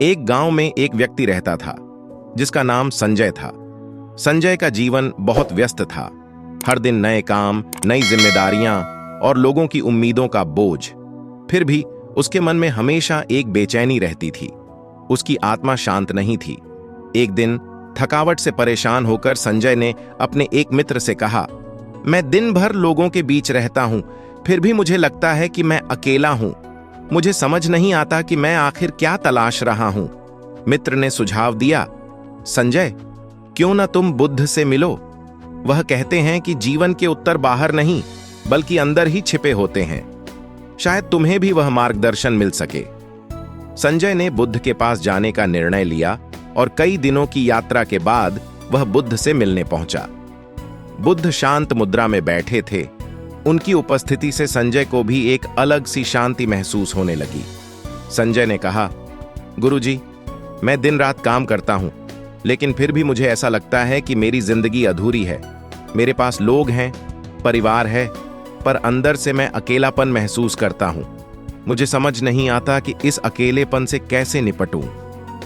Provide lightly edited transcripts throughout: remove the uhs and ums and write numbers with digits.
एक गांव में एक व्यक्ति रहता था जिसका नाम संजय था। संजय का जीवन बहुत व्यस्त था। हर दिन नए काम, नई जिम्मेदारियां और लोगों की उम्मीदों का बोझ। फिर भी उसके मन में हमेशा एक बेचैनी रहती थी। उसकी आत्मा शांत नहीं थी। एक दिन थकावट से परेशान होकर संजय ने अपने एक मित्र से कहा, मैं दिन भर लोगों के बीच रहता हूं, फिर भी मुझे लगता है कि मैं अकेला हूं। मुझे समझ नहीं आता कि मैं आखिर क्या तलाश रहा हूं। मित्र ने सुझाव दिया, संजय, क्यों ना तुम बुद्ध से मिलो। वह कहते हैं कि जीवन के उत्तर बाहर नहीं बल्कि अंदर ही छिपे होते हैं। शायद तुम्हें भी वह मार्गदर्शन मिल सके। संजय ने बुद्ध के पास जाने का निर्णय लिया और कई दिनों की यात्रा के बाद वह बुद्ध से मिलने पहुंचा। बुद्ध शांत मुद्रा में बैठे थे। उनकी उपस्थिति से संजय को भी एक अलग सी शांति महसूस होने लगी। संजय ने कहा, गुरुजी, मैं दिन रात काम करता हूं, लेकिन फिर भी मुझे ऐसा लगता है कि मेरी जिंदगी अधूरी है। मेरे पास लोग हैं, परिवार है, पर अंदर से मैं अकेलापन महसूस करता हूं। मुझे समझ नहीं आता कि इस अकेलेपन से कैसे निपटूं।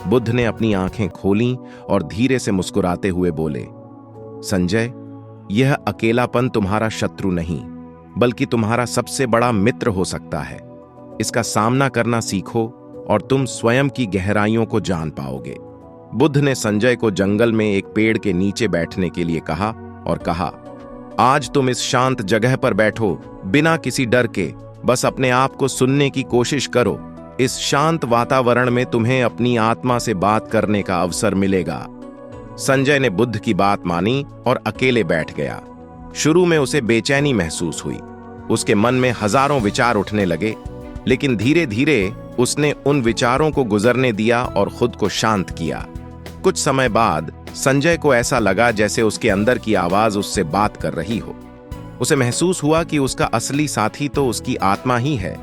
बुद्ध ने अपनी आंखें खोलीं और धीरे से मुस्कुराते हुए बोले, संजय, यह अकेलापन तुम्हारा शत्रु नहीं बल्कि तुम्हारा सबसे बड़ा मित्र हो सकता है। इसका सामना करना सीखो और तुम स्वयं की गहराइयों को जान पाओगे। बुद्ध ने संजय को जंगल में एक पेड़ के नीचे बैठने के लिए कहा और कहा, आज तुम इस शांत जगह पर बैठो, बिना किसी डर के, बस अपने आप को सुनने की कोशिश करो। इस शांत वातावरण में तुम्हें अपनी आत्मा से बात करने का अवसर मिलेगा। संजय ने बुद्ध की बात मानी और अकेले बैठ गया। शुरू में उसे बेचैनी महसूस हुई। उसके मन में हजारों विचार उठने लगे, लेकिन धीरे धीरे उसने उन विचारों को गुजरने दिया और खुद को शांत किया। कुछ समय बाद संजय को ऐसा लगा जैसे उसके अंदर की आवाज उससे बात कर रही हो। उसे महसूस हुआ कि उसका असली साथी तो उसकी आत्मा ही है,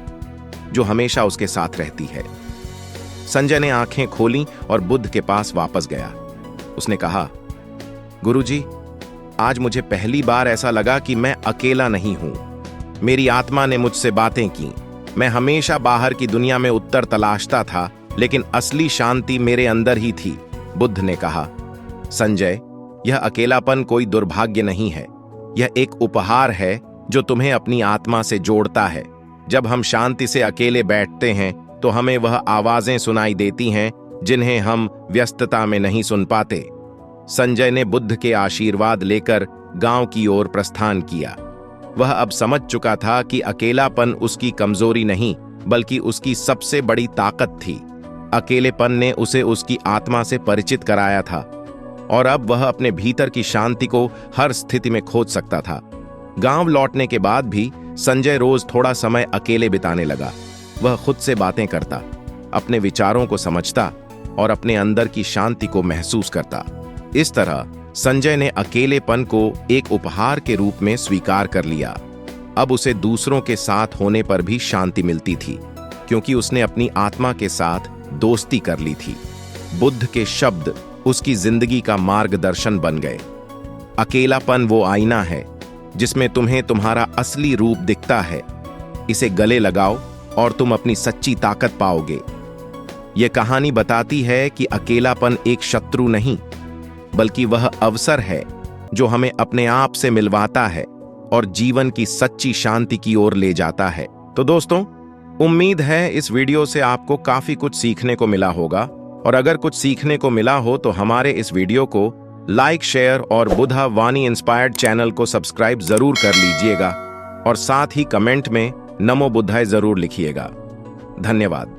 जो हमेशा उसके साथ रहती है। संजय ने आंखें खोलीं और बुद्ध के पास वापस गया। उसने कहा, गुरुजी, आज मुझे पहली बार ऐसा लगा कि मैं अकेला नहीं हूं। मेरी आत्मा ने मुझसे बातें की। मैं हमेशा बाहर की दुनिया में उत्तर तलाशता था, लेकिन असली शांति मेरे अंदर ही थी। बुद्ध ने कहा, संजय, यह अकेलापन कोई दुर्भाग्य नहीं है। यह एक उपहार है जो तुम्हें अपनी आत्मा से जोड़ता है। जब हम शांति से अकेले बैठते हैं तो हमें वह आवाजें सुनाई देती हैं जिन्हें हम व्यस्तता में नहीं सुन पाते। संजय ने बुद्ध के आशीर्वाद लेकर गांव की ओर प्रस्थान किया। वह अब समझ चुका था कि अकेलापन उसकी कमजोरी नहीं बल्कि उसकी सबसे बड़ी ताकत थी। अकेलेपन ने उसे उसकी आत्मा से परिचित कराया था और अब वह अपने भीतर की शांति को हर स्थिति में खोज सकता था। गांव लौटने के बाद भी संजय रोज थोड़ा समय अकेले बिताने लगा। वह खुद से बातें करता, अपने विचारों को समझता और अपने अंदर की शांति को महसूस करता। इस तरह संजय ने अकेलेपन को एक उपहार के रूप में स्वीकार कर लिया। अब उसे दूसरों के साथ होने पर भी शांति मिलती थी, क्योंकि उसने अपनी आत्मा के साथ दोस्ती कर ली थी। बुद्ध के शब्द उसकी जिंदगी का मार्गदर्शन बन गए। अकेलापन वो आईना है जिसमें तुम्हें तुम्हारा असली रूप दिखता है। इसे गले लगाओ और तुम अपनी सच्ची ताकत पाओगे। यह कहानी बताती है कि अकेलापन एक शत्रु नहीं बल्कि वह अवसर है जो हमें अपने आप से मिलवाता है और जीवन की सच्ची शांति की ओर ले जाता है। तो दोस्तों, उम्मीद है इस वीडियो से आपको काफी कुछ सीखने को मिला होगा, और अगर कुछ सीखने को मिला हो तो हमारे इस वीडियो को लाइक, शेयर और बुद्धा वाणी इंस्पायर्ड चैनल को सब्सक्राइब जरूर कर लीजिएगा और साथ ही कमेंट में नमो बुद्धाय जरूर लिखिएगा। धन्यवाद।